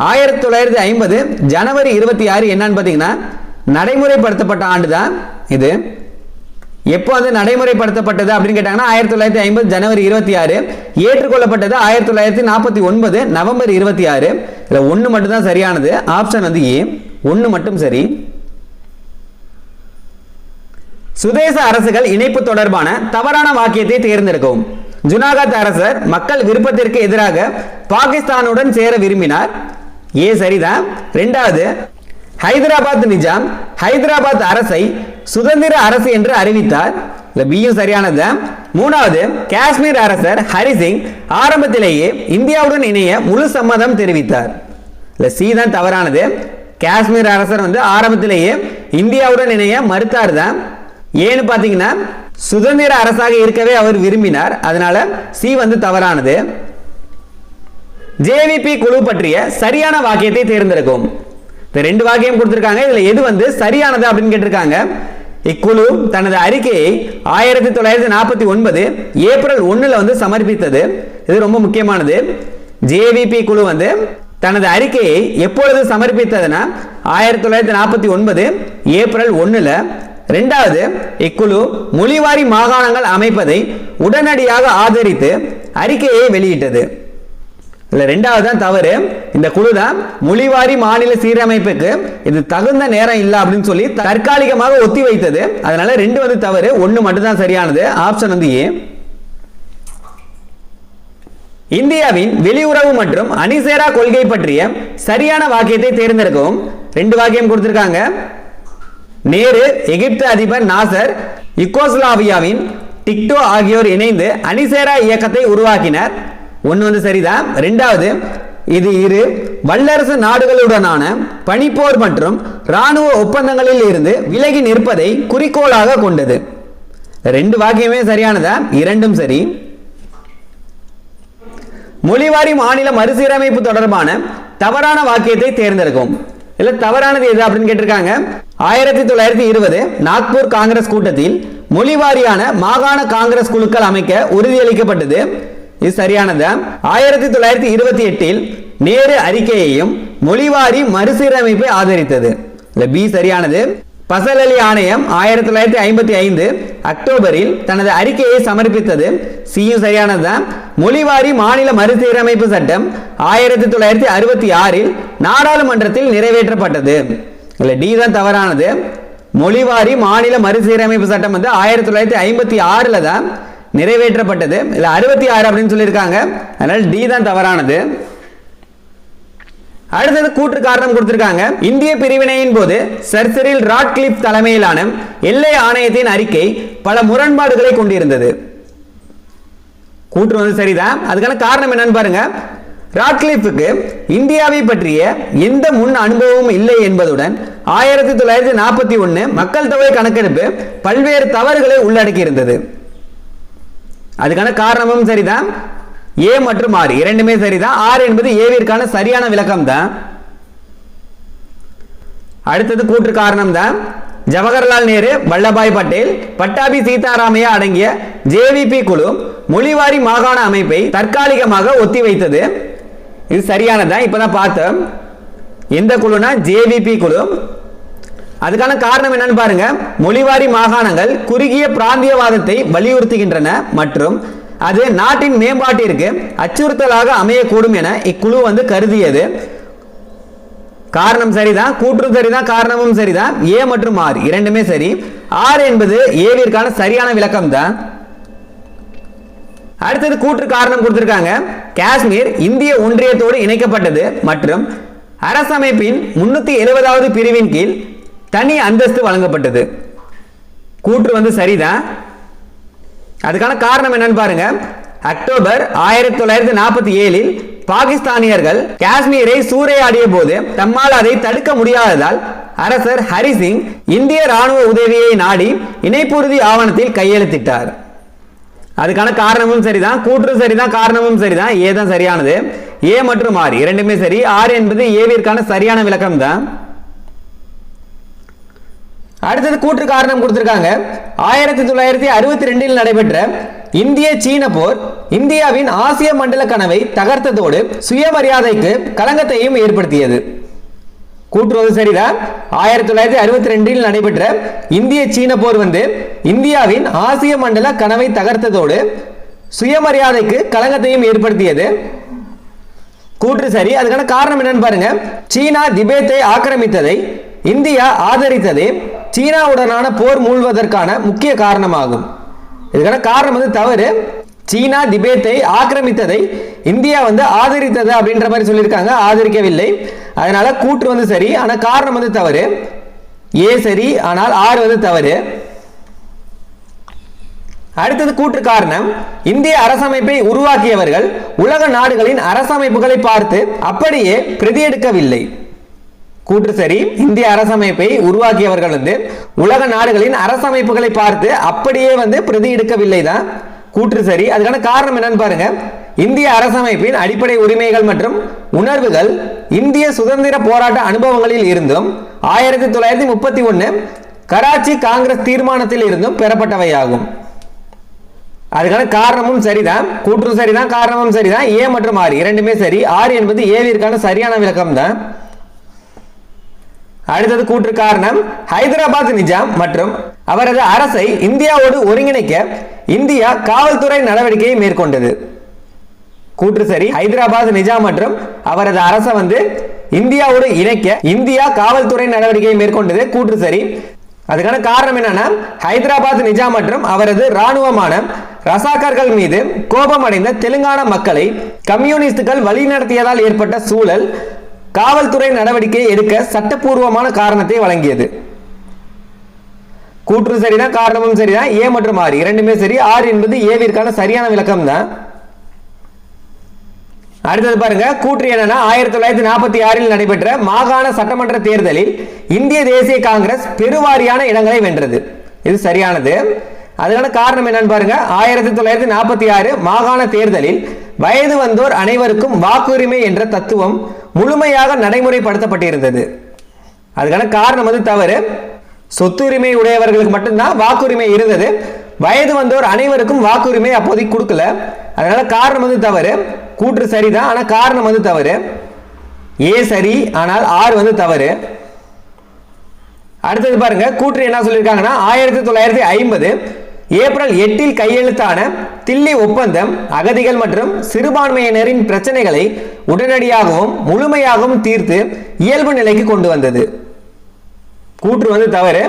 1950 ஜனவரி 26 என்னன்னு பாத்தீங்கன்னா நடைமுறைப்படுத்தப்பட்ட ஆண்டு தான். இது. எப்போ வந்து நடைமுறைப்படுத்தப்பட்டது அப்படின்னு கேட்டாங்கன்னா 1950 ஜனவரி 26, ஏற்றுக்கொள்ளப்பட்டது 1949 நவம்பர் 26. இதில் ஒன்று மட்டும் தான் சரியானது. ஆப்ஷன் வந்து ஏ, ஒன்று மட்டும் சரி. சுதேச அரசுகள் இணைப்பு தொடர்பான தவறான வாக்கியத்தை தேர்ந்தெடுக்கவும். ஜுனாகத் அரசர் மக்கள் விருப்பத்திற்கு எதிராக பாகிஸ்தானுடன் சேர விரும்பினார். ஏ சரிதான். இரண்டாவது, ஹைதராபாத் நிஜாம் ஹைதராபாத் அரசை சுதந்திர அரசு என்று அறிவித்தார். பியும் சரியானது. மூணாவது, காஷ்மீர் அரசர் ஹரிசிங் ஆரம்பத்திலேயே இந்தியாவுடன் இணைய முழு சம்மதம் தெரிவித்தார். சி தான் தவறானது. காஷ்மீர் அரசர் வந்து ஆரம்பத்திலேயே இந்தியாவுடன் இணைய மறுத்தார் தான். ஏன்னு பாத்தீங்கன்னா சுதந்திர அரசாக இருக்கவே அவர் விரும்பினார். அதனால சி வந்து தவறானது. ஜேவிபி குழு பற்றிய சரியான வாக்கியத்தை தேர்ந்தெடுக்கும். ரெண்டு வாக்கியம் கொடுத்திருக்காங்க. இதுல எது வந்து சரியானது அப்படின்னு கேட்டிருக்காங்க. இக்குழு தனது அறிக்கையை 1949 ஏப்ரல் 1 வந்து சமர்ப்பித்தது. இது ரொம்ப முக்கியமானது. ஜேவிபி குழு வந்து தனது அறிக்கையை எப்பொழுது சமர்ப்பித்ததுன்னா 1949 ஏப்ரல் 1. இரண்டாவது, இக்குழு மொழிவாரி மாகாணங்கள் அமைப்பதை உடனடியாக ஆதரித்து அறிக்கையை வெளியிட்டது. இரண்டாவது தான் தவறு. இந்த குழு தான் மொழிவாரி மாநில சீரமைப்புக்கு இது தகுந்த நேரம் இல்லை அப்படின்னு சொல்லி தற்காலிகமாக ஒத்தி வைத்தது. அதனால ரெண்டு வந்து தவறு, ஒன்று மட்டும் தான் சரியானது. ஆப்ஷன் வந்து ஏ. இந்தியாவின் வெளியுறவு மற்றும் அணிசேரா கொள்கை பற்றிய சரியான வாக்கியத்தை தேர்ந்தெடுக்கவும். ரெண்டு வாக்கியம் கொடுத்திருக்காங்க. நேரு எகிப்து அதிபர் நாசர் யுகோஸ்லாவியாவின் டிக்டோ ஆகியோர் இணைந்து அணிசேரா இயக்கத்தை உருவாக்கினர். ஒன்று வந்து சரிதான். ரெண்டாவது, இது இரு வல்லரசு நாடுகளுடனான பனிப்போர் மற்றும் இராணுவ ஒப்பந்தங்களில் இருந்து விலகி நிற்பதை குறிக்கோளாக கொண்டது. ரெண்டு வாக்கியமே சரியானதா? இரண்டும் சரி. மொழிவாரி மாநில மறுசீரமைப்பு தொடர்பான தவறான வாக்கியத்தை தேர்ந்தெடுக்கும். இல்ல தவறானது எது அப்படின்னு கேட்டிருக்காங்க. 1920 நாக்பூர் காங்கிரஸ் கூட்டத்தில் மொழிவாரியான மாகாண காங்கிரஸ் குழுக்கள் அமைக்க உறுதியளிக்கப்பட்டது. இது சரியானது. 1928 நேரு அறிக்கையையும் மொழிவாரி மறுசீரமைப்பை ஆதரித்தது. பி சரியானது. பசல் அலி ஆணையம் 1955 அக்டோபரில் தனது அறிக்கையை சமர்ப்பித்தது. சியும் சரியானதுதான். மொழிவாரி மாநில மறுசீரமைப்பு சட்டம் 1966 நாடாளுமன்றத்தில் நிறைவேற்றப்பட்டது. டி தான் தவறானது. மொழிவாரி மாநில மறுசீரமைப்பு சட்டம் வந்து 1956 தான் நிறைவேற்றப்பட்டது. இல்ல 66 அப்படின்னு சொல்லியிருக்காங்க. அதனால டி தான் தவறானது. அடுத்தது கூற்று காரணம் கொடுத்திருக்காங்க. இந்திய பிரிவினையின் போது சர் சிரில் ராட்கிளிஃப் தலைமையிலான எல்லை ஆணையத்தின் அறிக்கை பல முரண்பாடுகளை கொண்டிருந்தது. கூற்று வந்து சரிதான். அதுக்கான காரணம் என்னன்னு பாருங்க. ராட்கிளிஃபுக்கு இந்தியாவை பற்றிய எந்த முன் அனுபவமும் இல்லை என்பதுடன் 1941 மக்கள் தொகை கணக்கெடுப்பு பல்வேறு தவறுகளை உள்ளடக்கி இருந்தது. அதுக்கான காரணமும் சரிதான். ஏ மற்றும் ஆர் இரண்டுமே சரிதான். ஆர் என்பது ஏவிற்கான சரியான விளக்கம் தான். அடுத்தது கூற்று காரணம் தான். ஜவஹர்லால் நேரு, வல்லபாய் பட்டேல், பட்டாபி சீதாராமையா அடங்கிய ஜேவிபி குழு மொழிவாரி மாகாண அமைப்பை தற்காலிகமாக ஒத்திவைத்தது. இது சரியானதான். இப்பதான் பார்த்தோம். எந்த குழுனா ஜேவிபி குழு. அதுக்கான காரணம் என்னன்னு பாருங்க. மொழிவாரி மாகாணங்கள் குறுகிய பிராந்தியவாதத்தை வலியுறுத்துகின்றன மற்றும் அது நாட்டின் மேம்பாட்டிற்கு அச்சுறுத்தலாக அமையக்கூடும் என இக்குழு வந்து கருதியது. காரணம் சரிதான். கூற்றும் சரிதான். காரணமும் சரிதான். ஏ மற்றும் ஆர் இரண்டுமே சரி. ஆர் என்பது ஏவிற்கான சரியான விளக்கம் தான். அடுத்தது கூற்று காரணம் கொடுத்திருக்காங்க. காஷ்மீர் இந்திய ஒன்றியத்தோடு இணைக்கப்பட்டது மற்றும் அரசமைப்பின் 370வது பிரிவின் கீழ் தனி அந்தஸ்து வழங்கப்பட்டது. கூற்று வந்து சரிதான். அதுக்கான காரணம் என்னன்னு பாருங்க. அக்டோபர் 1947 பாகிஸ்தானியர்கள் காஷ்மீரை சூறையாடிய போது தம்மால் அதை தடுக்க முடியாததால் அரசர் ஹரிசிங் இந்திய ராணுவ உதவியை நாடி இணைப்புறுதி ஆவணத்தில் கையெழுத்திட்டார். அதுக்கான காரணமும் சரிதான். கூற்று சரிதான். காரணமும் சரிதான். ஏ தான் சரியானது. ஏ மற்றும் ஆர் இரண்டுமே சரி. ஆர் என்பது ஏவிற்கான சரியான விளக்கம் தான். அடுத்தது கூற்று காரணம் கொடுத்திருக்காங்க. 1962 நடைபெற்ற இந்திய சீன போர் இந்தியாவின் ஆசிய மண்டல கனவை தகர்த்ததோடு சுயமரியாதைக்கு களங்கத்தையும் ஏற்படுத்தியது. கூற்று வந்து சரிதான். 1962 நடைபெற்ற இந்திய சீன போர் வந்து இந்தியாவின் ஆசிய மண்டல கனவை தகர்த்ததோடு சுயமரியாதைக்கு களங்கத்தையும் ஏற்படுத்தியது. கூற்று சரி. அதுக்கான காரணம் என்னன்னு பாருங்க. சீனா திபேத்தை ஆக்கிரமித்ததை இந்தியா ஆதரித்ததே சீனாவுடனான போர் மூழ்வதற்கான முக்கிய காரணமாகும். இதுக்கான காரணம் வந்து தவறு. சீனா திபேத்தை ஆக்கிரமித்ததை இந்தியா வந்து ஆதரித்தது அப்படின்ற மாதிரி சொல்லியிருக்காங்க, ஆதரிக்கவில்லை. அதனால கூற்று வந்து சரி, ஆனா காரணம் வந்து தவறு. ஏ சரி, ஆனால் ஆர் வந்து தவறு. அடுத்தது கூற்று காரணம். இந்திய அரசமைப்பை உருவாக்கியவர்கள் உலக நாடுகளின் அரசமைப்புகளை பார்த்து அப்படியே பிரதியெடுக்கவில்லை. கூற்று சரி. இந்திய அரசமைப்பை உருவாக்கியவர்கள் வந்து உலக நாடுகளின் அரசமைப்புகளை பார்த்து அப்படியே வந்து பிரதியெடுக்கவில்லை தான். கூற்று சரி. அதுக்கான காரணம் என்னன்னு பாருங்க. இந்திய அரசமைப்பின் அடிப்படை உரிமைகள் மற்றும் உணர்வுகள் இந்திய சுதந்திர போராட்ட அனுபவங்களில் இருந்தும் 1931 கராச்சி காங்கிரஸ் தீர்மானத்தில் இருந்தும் பெறப்பட்டவையாகும். அதுக்கான காரணமும் சரிதான். கூற்று சரிதான், காரணமும் சரிதான். ஏ மற்றும் ஆர் இரண்டுமே சரி. ஆர் என்பது ஏவிற்கான சரியான விளக்கம் தான். அடுத்தது கூற்று காரணம். ஹைதராபாத் நிஜாம் மற்றும் அவரது அரசை இந்தியாவோடு ஒருங்கிணைக்க இந்தியா காவல்துறை நடவடிக்கையை மேற்கொண்டது. கூற்று சரி. ஹைதராபாத் நிஜாம் மற்றும் அவரது அரசை வந்து இந்தியாவோடு இணைக்க இந்தியா காவல்துறை நடவடிக்கையை மேற்கொண்டது. கூற்று சரி. அதுக்கான காரணம் என்னன்னா, ஹைதராபாத் நிஜாம் மற்றும் அவரது இராணுவமான ரசாக்கர்கள் மீது கோபமடைந்த தெலுங்கானா மக்களை கம்யூனிஸ்டுகள் வழிநடத்தியதால் ஏற்பட்ட சூழல் காவல்துறை நடவடிக்கை எடுக்க சட்டப்பூர்வமான காரணத்தை வழங்கியது. கூற்று சரிதான், காரணமும் சரிதான். ஏ மற்றும் ஆர் இரண்டுமே சரி. ஆர் என்பது ஏவிற்கான சரியான விளக்கம் தான். அடுத்தது பாருங்க. கூற்று என்னன்னா, 1946 நடைபெற்ற மாகாண சட்டமன்ற தேர்தலில் இந்திய தேசிய காங்கிரஸ் பெருவாரியான இடங்களை வென்றது. இது சரியானது. அதுக்கான காரணம் என்னன்னு பாருங்க. 1946 மாகாண தேர்தலில் வயது வந்தோர் அனைவருக்கும் வாக்குரிமை என்ற தத்துவம் முழுமையாக நடைமுறைப்படுத்தப்பட்டிருந்தது. அதுக்கான காரணம் வந்து தவறு. சொத்துரிமை உடையவர்களுக்கு மட்டும்தான் வாக்குரிமை இருந்தது. வயது வந்தோர் அனைவருக்கும் வாக்குரிமை அப்போதைக்கு கொடுக்கல. அதனால காரணம் வந்து தவறு. கூற்று சரிதான், ஆனா காரணம் வந்து தவறு. ஏ சரி, ஆனால் ஆர் வந்து தவறு. அடுத்தது பாருங்க. கூற்று என்ன சொல்லியிருக்காங்கன்னா, 1950 ஏப்ரல் 8 கையெழுத்தான தில்லி ஒப்பந்தம் அகதிகள் மற்றும் சிறுபான்மையினரின் பிரச்சனைகளை உடனடியாகவும் முழுமையாகவும் தீர்த்து இயல்பு நிலைக்கு கொண்டு வந்தது. கூற்று வந்து தவறு.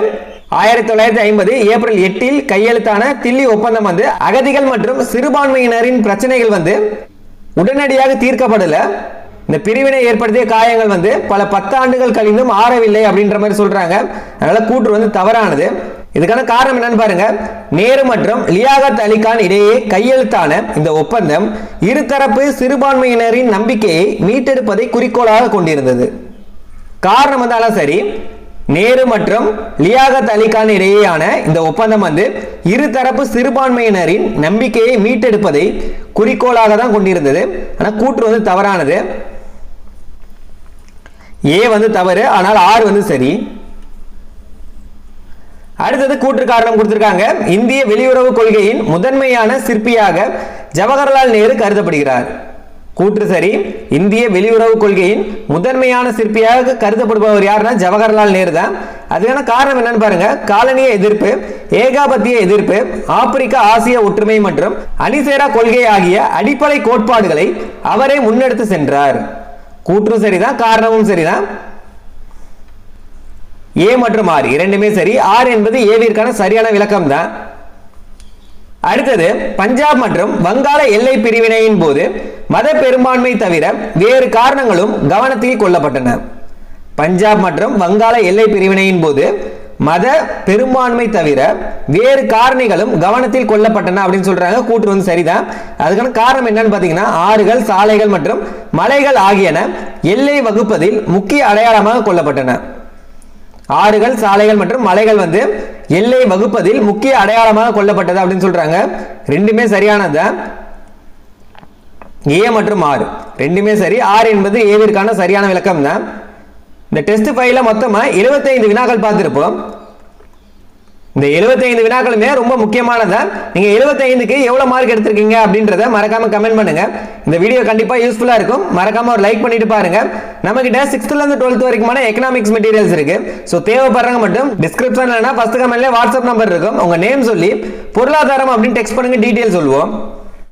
1950 ஏப்ரல் 8 கையெழுத்தான தில்லி ஒப்பந்தம் வந்து அகதிகள் மற்றும் சிறுபான்மையினரின் பிரச்சனைகள் வந்து உடனடியாக தீர்க்கப்படல. இந்த பிரிவினை ஏற்படுத்திய காயங்கள் வந்து பல 10 ஆண்டுகள் கழிந்தும் ஆறவில்லை அப்படின்ற மாதிரி சொல்றாங்க. அதனால கூற்று வந்து தவறானது. இதுக்கான காரணம் என்னன்னு பாருங்க. நேரு மற்றும் லியாகத் அலி கான் இடையே கையெழுத்தான இந்த ஒப்பந்தம் இருதரப்பு சிறுபான்மையினரின் நம்பிக்கையை மீட்டெடுப்பதை குறிக்கோளாக கொண்டிருந்தது. காரணம் வந்தாலும் சரி. நேரு மற்றும் லியாகத் அலி கான் இடையேயான இந்த ஒப்பந்தம் வந்து இருதரப்பு சிறுபான்மையினரின் நம்பிக்கையை மீட்டெடுப்பதை குறிக்கோளாக தான் கொண்டிருந்தது. ஆனால் கூற்று வந்து தவறானது. ஏ வந்து தவறு, ஆனால் ஆர் வந்து சரி. அடுத்தது கூற்று காரணம் கொடுத்திருக்காங்க. இந்திய வெளியுறவு கொள்கையின் முதன்மையான சிற்பியாக ஜவஹர்லால் நேரு கருதப்படுகிறார். கூற்று சரி. இந்திய வெளியுறவு கொள்கையின் முதன்மையான சிற்பியாக கருதப்படுபவர் யாருன்னா ஜவஹர்லால் நேரு தான். அதுக்கான காரணம் என்னன்னு பாருங்க. காலனிய எதிர்ப்பு, ஏகாபத்திய எதிர்ப்பு, ஆப்பிரிக்க ஆசிய ஒற்றுமை மற்றும் அணிசேரா கொள்கை ஆகிய அடிப்படை கோட்பாடுகளை அவரே முன்னெடுத்து சென்றார். கூற்று சரிதான், காரணமும் சரிதான். ஏ மற்றும் ஆர் இரண்டுமே சரி. ஆர் என்பது ஏவிற்கான சரியான விளக்கம் தான். அடுத்தது பஞ்சாப் மற்றும் வங்காள எல்லை பிரிவினையின் போது மத பெரும்பான்மை தவிர வேறு காரணங்களும் கவனத்தில் கொள்ளப்பட்டன. பஞ்சாப் மற்றும் வங்காள எல்லை பிரிவினையின் போது மத பெரும்பான்மை தவிர வேறு காரணிகளும் கவனத்தில் கொள்ளப்பட்டன அப்படின்னு சொல்றாங்க. கூற்று வந்து சரிதான். அதுக்கான காரணம் என்னன்னு பாத்தீங்கன்னா, ஆறுகள், சாலைகள் மற்றும் மலைகள் ஆகியன எல்லை வகுப்பதில் முக்கிய அடையாளமாக கொள்ளப்பட்டன. ஆறுகள், சாலைகள் மற்றும் மலைகள் வந்து எல்லை வகுப்பதில் முக்கிய அடையாளமாக கொள்ளப்பட்டது அப்படின்னு சொல்றாங்க. ரெண்டுமே சரியானது. ஏ மற்றும் ஆர் ரெண்டுமே சரி. ஆர் என்பது ஏவிற்கான சரியான விளக்கம் தான். இந்த டெஸ்ட் ஃபைல்ல மொத்தமா 75 வினாக்கள் பார்த்திருப்போம். இந்த 75 வினாக்களுமே ரொம்ப முக்கியமானது. நீங்க 75க்கு எவ்வளவு மார்க் எடுத்திருக்கீங்க அப்படின்றத மறக்காம கமெண்ட் பண்ணுங்க. இந்த வீடியோ கண்டிப்பா யூஸ்ஃபுல்லா இருக்கும். மறக்காம ஒரு லைக் பண்ணிட்டு பாருங்க. நம்ம கிட்ட 6th ல இருந்து 12th வரைக்குமான எகனாமிக்ஸ் மெட்டீரியல்ஸ் இருக்கு. சோ தேவைப்படுறவங்க மட்டும் டிஸ்கிரிப்ஷன்ல ஃபர்ஸ்ட் கமெண்ட்ல வாட்ஸ்அப் நம்பர் இருக்கும். உங்க நேம் சொல்லி பொருளாதாரம் அப்படின்னு டெக்ஸ்ட் பண்ணுங்க, டீடைல் சொல்லுவோம்.